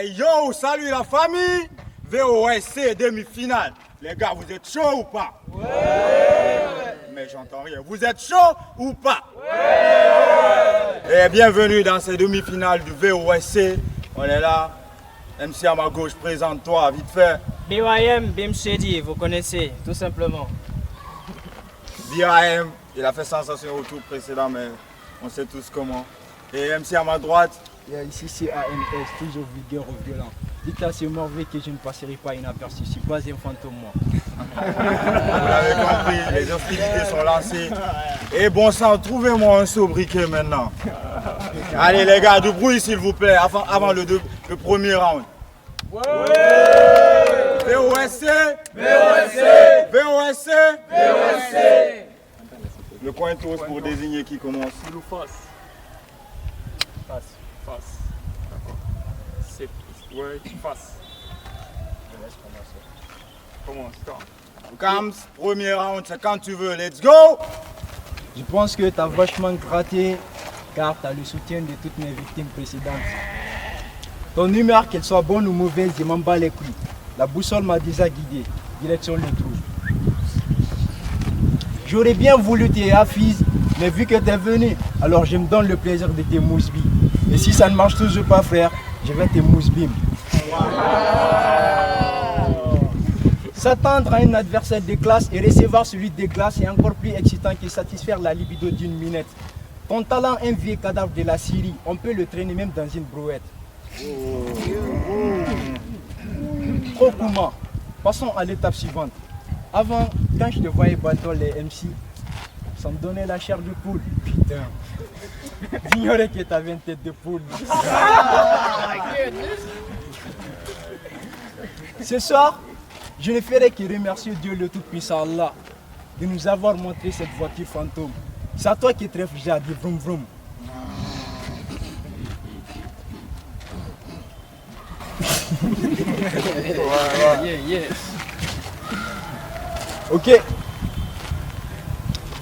Hey yo, salut la famille. VOSC demi-finale. Les gars, vous êtes chauds ou pas? Ouais. Mais j'entends rien. Vous êtes chauds ou pas? Ouais. Et bienvenue dans ces demi-finales du VOSC. On est là. MC à ma gauche, présente-toi vite fait. BYM, Bim Shady, vous connaissez, tout simplement. BYM, il a fait sensation au tour précédent, mais on sait tous comment. Et MC à ma droite. Ici c'est AMS, toujours vigueur au violent. Dites à ce mauvais que je ne passerai pas inaperçu, je ne suis pas un fantôme moi. Vous l'avez compris, les hostilités sont lancées. Et bon sang, trouvez-moi un sobriquet maintenant. Allez les gars, du bruit s'il vous plaît, avant le premier round. VOSC, VOSC, VOSC, VOSC. Le coin toast pour désigner qui commence. Nous face. Face. D'accord. C'est. Ouais, face. Je laisse commencer. Commence, Kams, premier round, c'est quand tu veux. Let's go! Je pense que tu as vachement gratté car tu as le soutien de toutes mes victimes précédentes. Ton humeur, qu'elle soit bonne ou mauvaise, je m'en bats les couilles. La boussole m'a déjà guidé. Direction le trou. J'aurais bien voulu te Hafiz, mais vu que tu es venu, alors je me donne le plaisir de te mousbi. Et si ça ne marche toujours pas, frère, je vais te mousbim. S'attendre à un adversaire de classe et recevoir celui de glace est encore plus excitant que satisfaire la libido d'une minette. Ton talent, un vieux cadavre de la Syrie, on peut le traîner même dans une brouette. Trop comment. Passons à l'étape suivante. Avant, quand je te voyais battre les MC, ça me donnait la chair de poule. Putain. J'ignorais que t'avais une tête de poule. Ce soir, je ne ferai que remercier Dieu le Tout-Puissant Allah de nous avoir montré cette voiture fantôme. C'est à toi qui te réfugié à dire vroom vroom. Ok.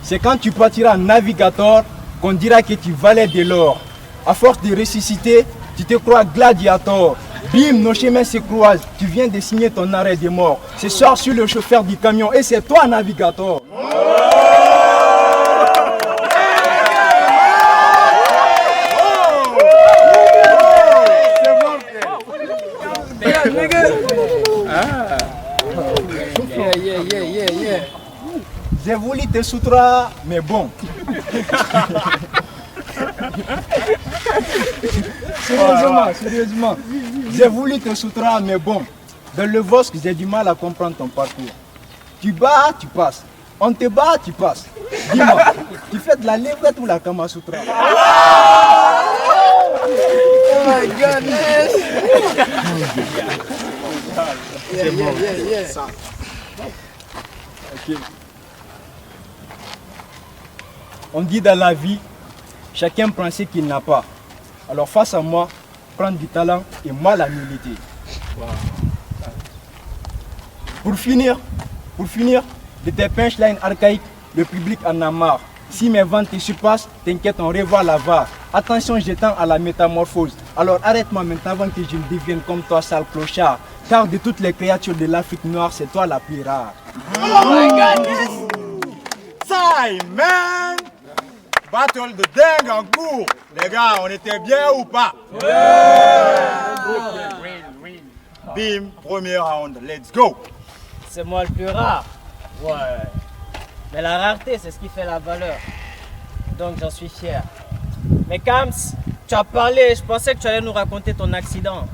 C'est quand tu partiras en navigateur qu'on dira que tu valais de l'or. À force de ressusciter, tu te crois gladiateur. Bim, nos chemins se croisent. Tu viens de signer ton arrêt de mort. Ce soir sur le chauffeur du camion et c'est toi navigateur. J'ai voulu te soutra, mais bon. Sérieusement. J'ai voulu te soutra, mais bon. Dans le Vosque, j'ai du mal à comprendre ton parcours. Tu bats, tu passes. On te bat, tu passes. Dis-moi, tu fais de la levrette ou la Kama Sutra? Oh my goodness! Yeah. Okay. On dit dans la vie, chacun prend ce qu'il n'a pas. Alors face à moi, prendre du talent et moi la nullité. Wow. Pour finir, de tes punchlines archaïques, le public en a marre. Si mes ventes te surpassent, t'inquiète, on revoit la VAR. Attention, j'étends à la métamorphose. Alors arrête-moi maintenant avant que je ne devienne comme toi, sale clochard. Car de toutes les créatures de l'Afrique noire, c'est toi la plus rare. Oh my goodness! Time, man! Battle de dingue en cours. Les gars, on était bien ou pas? Win. Bim, premier round, let's go! C'est moi le plus rare. Ouais. Mais la rareté, c'est ce qui fait la valeur. Donc j'en suis fier. Mais Kams, tu as parlé, je pensais que tu allais nous raconter ton accident.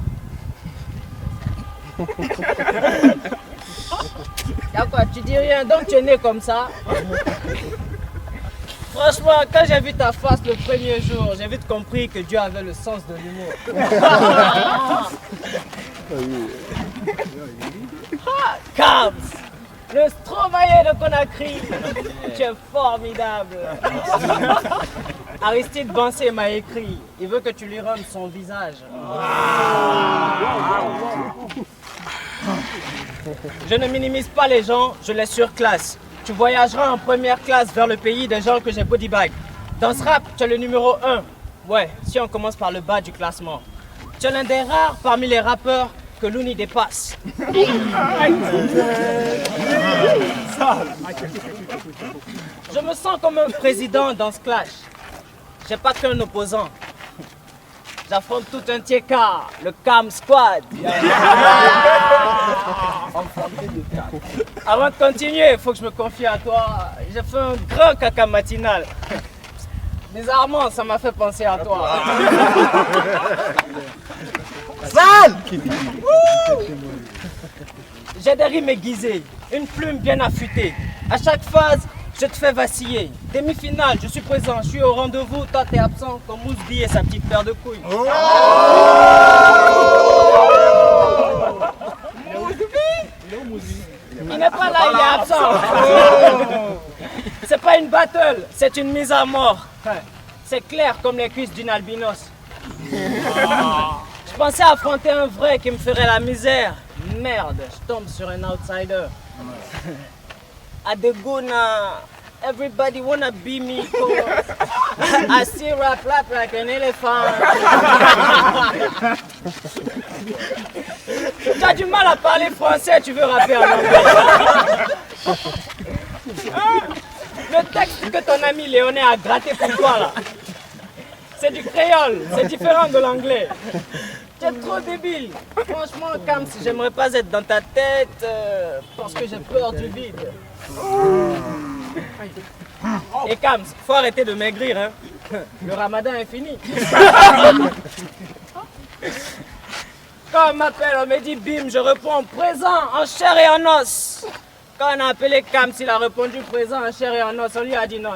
Y'a quoi, tu dis rien, donc tu es né comme ça? Franchement, quand j'ai vu ta face le premier jour, j'ai vite compris que Dieu avait le sens de l'humour. Kams, le Stromae de Conakry, tu es formidable. Aristide Bansé m'a écrit, il veut que tu lui rendes son visage. Je ne minimise pas les gens, je les surclasse. Tu voyageras en première classe vers le pays des gens que j'ai body bag. Dans ce rap, tu es le numéro 1. Ouais, si on commence par le bas du classement. Tu es l'un des rares parmi les rappeurs que Looney dépasse. Je me sens comme un président dans ce clash. J'ai pas qu'un opposant. J'affronte tout un TK, le Cam Squad. Avant de continuer, il faut que je me confie à toi. J'ai fait un grand caca matinal. Bizarrement, ça m'a fait penser à toi. Sale! J'ai des rimes aiguisées, une plume bien affûtée. À chaque phase, je te fais vaciller. Demi-finale, je suis présent, je suis au rendez-vous. Toi, t'es absent comme Mousby et sa petite paire de couilles. Il n'est pas là, il est absent. C'est pas une battle, c'est une mise à mort. C'est clair comme les cuisses d'une albinos. Je pensais affronter un vrai qui me ferait la misère. Merde, je tombe sur un outsider. Adeguna, everybody wanna be me. I still rap like an elephant. Tu as du mal à parler français, tu veux rapper en anglais. Le texte que ton ami Léoné a gratté pour toi là, c'est du créole, c'est différent de l'anglais. Tu es trop débile. Franchement, Kams, j'aimerais pas être dans ta tête parce que j'ai peur du vide. Et Kams, faut arrêter de maigrir, hein. Le ramadan est fini. Quand on m'appelle, on me dit bim, je réponds présent, en chair et en os. Quand on a appelé Kams, il a répondu présent, en chair et en os. On lui a dit non.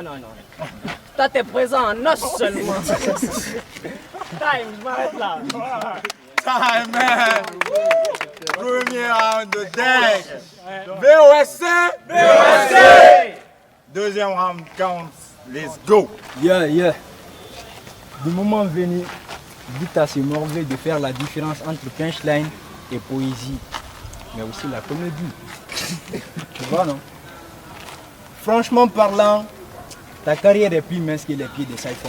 Toi, t'es présent en os seulement. Time, je m'arrête là. Time, man! Premier round de deck. VOSC! Deuxième round count. Let's go! Yeah. Du moment venu, dites à ces morveux de faire la différence entre punchline et poésie, mais aussi la comédie. Tu vois, non? Franchement parlant, ta carrière est plus mince que les pieds de Saifon.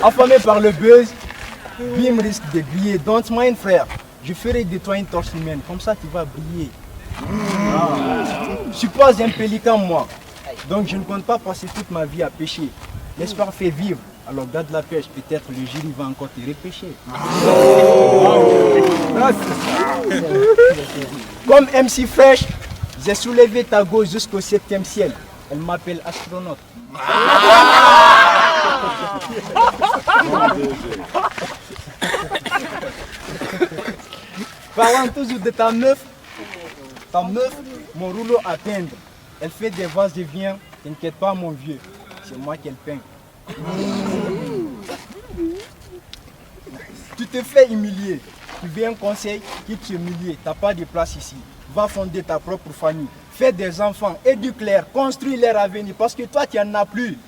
Affamé par le buzz, Bim risque de briller. Don't mind, frère. Je ferai de toi une torche humaine, comme ça tu vas briller. Je suis pas un pélican, moi. Donc je ne compte pas passer toute ma vie à pêcher. L'espoir fait vivre. Alors garde la pêche, peut-être le jury va encore te repêcher. Comme MC Fresh, j'ai soulevé ta go jusqu'au 7e ciel. Elle m'appelle astronaute. Parlant toujours de ta meuf, mon rouleau à peindre. Elle fait des vases de vin, t'inquiète pas mon vieux, c'est moi qu'elle peint. Tu te fais humilier, tu veux un conseil, quitte ce milieu, t'as pas de place ici. Va fonder ta propre famille, fais des enfants, éduque-les, construis leur avenir, parce que toi tu n'en as plus.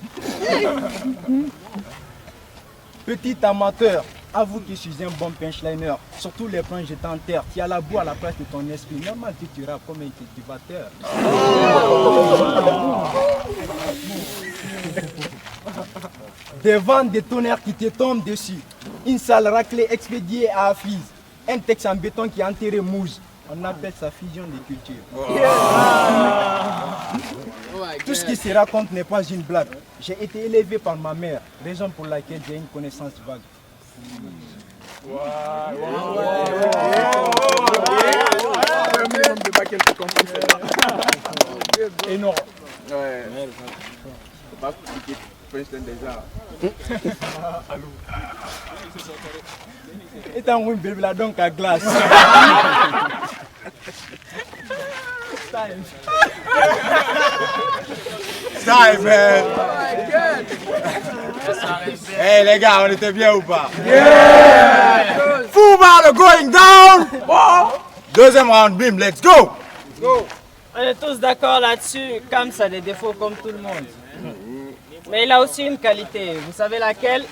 Petit amateur, avoue que je suis un bon punchliner. Surtout les points jetés en terre. Tu as la boue à la place de ton esprit. Normal que tu rappes comme un cultivateur. Des vents de tonnerre qui te tombent dessus. Une salle raclée expédiée à Hafiz. Un texte en béton qui a enterré Mouze. On appelle ça fusion des cultures. Tout ce qui se raconte n'est pas une blague. J'ai été élevé par ma mère, raison pour laquelle j'ai une connaissance vague. Énorme. Et un bébé là donc à glace. Time, man! Hey les gars, on était bien ou pas? Yeah! Full battle going down! Deuxième round, bim, let's go! On est tous d'accord là-dessus, Kams a des défauts comme tout le monde. Mais il a aussi une qualité, vous savez laquelle?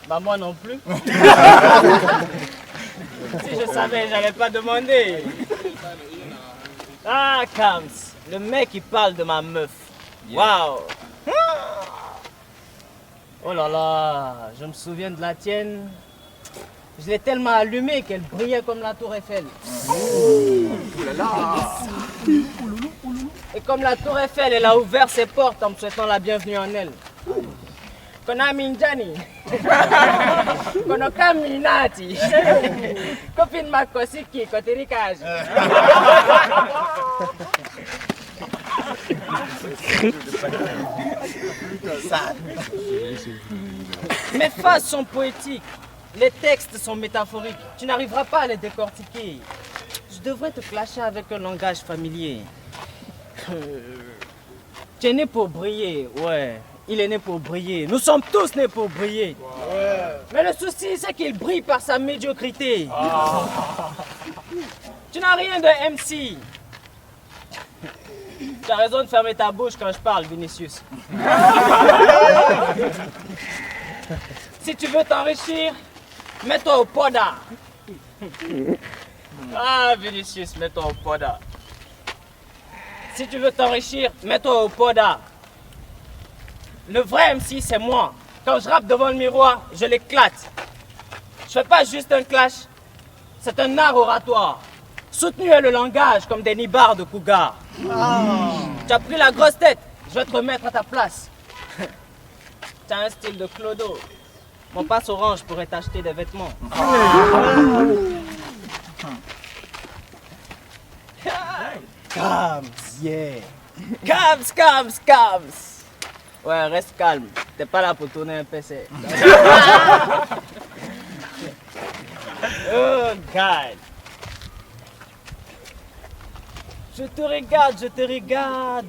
Bah moi non plus. Si je savais, j'allais pas demander. Ah, Kams, le mec il parle de ma meuf. Waouh. Oh là là, je me souviens de la tienne. Je l'ai tellement allumée qu'elle brillait comme la tour Eiffel. Et comme la tour Eiffel, elle a ouvert ses portes en me souhaitant la bienvenue en elle. Konaminjani. Konokaminati. Copine Makosiki, Kotirikaj. Mes phrases sont poétiques, les textes sont métaphoriques. Tu n'arriveras pas à les décortiquer. Je devrais te clasher avec un langage familier. Tu es né pour briller, ouais. Il est né pour briller. Nous sommes tous nés pour briller. Ouais. Mais le souci, c'est qu'il brille par sa médiocrité. Tu n'as rien de MC. Tu as raison de fermer ta bouche quand je parle, Vinicius. Si tu veux t'enrichir, mets-toi au poda. Ah, Vinicius, mets-toi au poda. Si tu veux t'enrichir, mets-toi au poda. Le vrai MC, c'est moi. Quand je rappe devant le miroir, je l'éclate. Je fais pas juste un clash, c'est un art oratoire. Soutenu est le langage comme des nibards de cougar. Tu as pris la grosse tête, je vais te remettre à ta place. Tu as un style de clodo. Mon passe orange pourrait t'acheter des vêtements. Kams, yeah. Kams. Ouais, reste calme. T'es pas là pour tourner un PC. Oh, God. Je te regarde,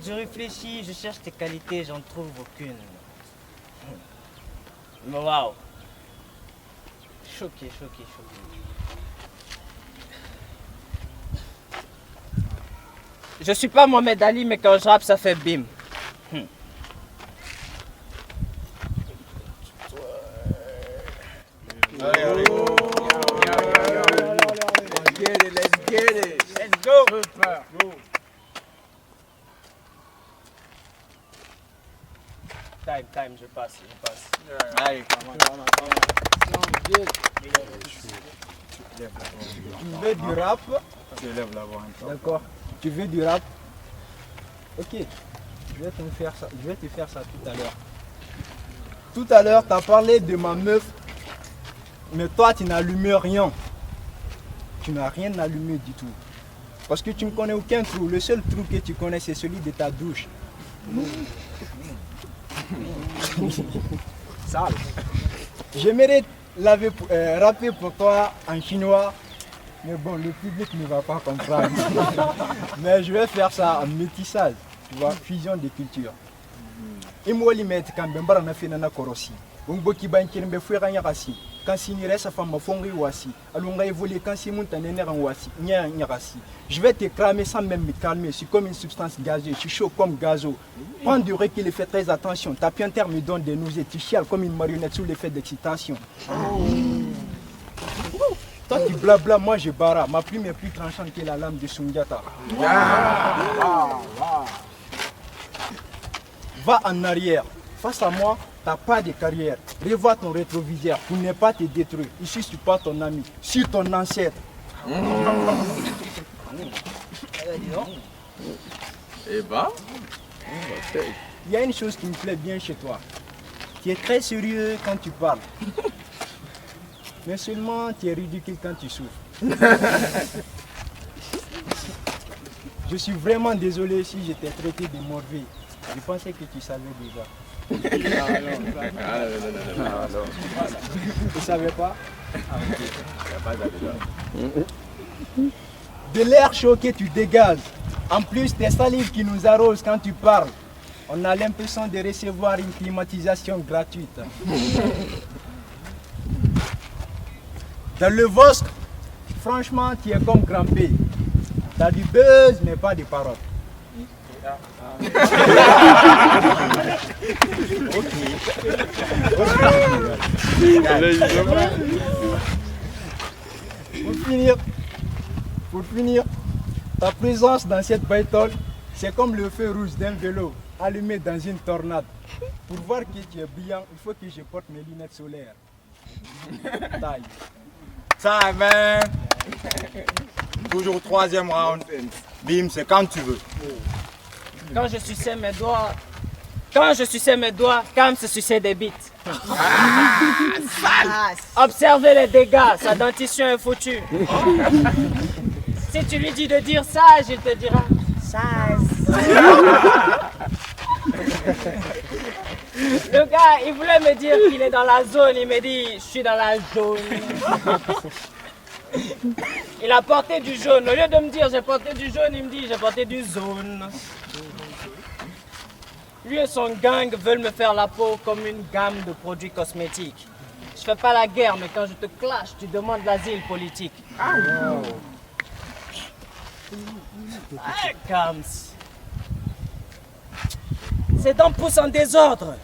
je réfléchis, je cherche tes qualités, j'en trouve aucune. Mais waouh. Choqué. Je suis pas Mohamed Ali, mais quand je rappe, ça fait bim. Let's go. Time, je passe. Allez, tu veux du rap? Tu lèves la voix un peu. D'accord. Tu veux du rap? Ok. Je vais te faire ça tout à l'heure. Tout à l'heure, tu as parlé de ma meuf, mais toi, tu n'allumes rien. Tu n'as rien allumé du tout. Parce que tu ne connais aucun trou. Le seul trou que tu connais, c'est celui de ta douche. Sale. J'aimerais rapper pour toi en chinois, mais bon, le public ne va pas comprendre. Mais je vais faire ça en métissage, tu vois, fusion des cultures. Imwali met quand bembara na fina na korosi. Ngboki bankiri mbe fuera nyakasi. Quand si ni resa femme fongi wasi. Alunga évoluer quand si monta nena wasi. Nyakasi. Je vais te cramer sans même me calmer. Je suis comme une substance gazeuse. Je suis chaud comme gazo. Prends du recul et fais très attention. Ta pianteur me donne des nausées. Tu chiales comme une marionnette sous l'effet d'excitation. Toi tu blabla, moi je bara. Ma plume est plus tranchante que la lame de Sundiata. Va en arrière. Face à moi, tu n'as pas de carrière. Revois ton rétroviseur pour ne pas te détruire. Ici, je ne suis pas ton ami, je suis ton ancêtre. Eh ben, Il y a une chose qui me plaît bien chez toi. Tu es très sérieux quand tu parles. Mais seulement tu es ridicule quand tu souffres. Je suis vraiment désolé si je t'ai traité de mauvais. Je pensais que tu savais déjà. Tu ne savais pas? De l'air chaud que tu dégages. En plus des salives qui nous arrosent quand tu parles. On a l'impression de recevoir une climatisation gratuite. Dans le Vosque, franchement, tu es comme Grand-P. Tu as du buzz, mais pas de paroles. Pour finir, Ta présence dans cette battle, c'est comme le feu rouge d'un vélo allumé dans une tornade. Pour voir que tu es brillant, il faut que je porte mes lunettes solaires. Taille. Time, man. Toujours troisième round. Bim, c'est quand tu veux. Quand je suçais mes doigts, Kams se suçait des bites. Observez les dégâts, sa dentition est foutue. Si tu lui dis de dire sage, il te dira sage. Le gars, il voulait me dire qu'il est dans la zone, il me dit je suis dans la zone. Il a porté du jaune, au lieu de me dire j'ai porté du jaune, il me dit j'ai porté du zone. Lui et son gang veulent me faire la peau comme une gamme de produits cosmétiques. Je fais pas la guerre, mais quand je te clash, tu demandes l'asile politique. Hey, Kams. Ses dents poussent en désordre.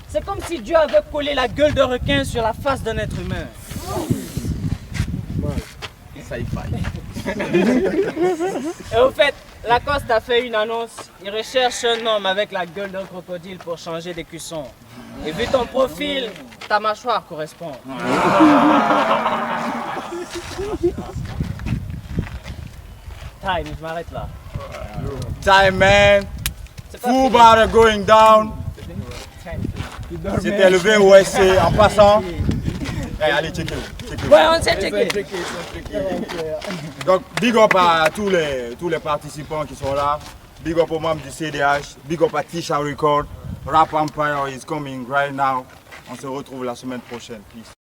C'est comme si Dieu avait collé la gueule de requin sur la face d'un être humain. Ça y faille. Et au fait, Lacoste a fait une annonce. Il recherche un homme avec la gueule d'un crocodile pour changer d'écusson. Et vu ton profil, ta mâchoire correspond. Time, je m'arrête là. Time, man. Full bar going down. C'était le VOSC en passant. Hey, allez, checker. Ouais, on s'est checké. Donc, big up à tous les participants qui sont là. Big up aux membres du CDH. Big up à Tisha Record. Rap Empire is coming right now. On se retrouve la semaine prochaine. Peace.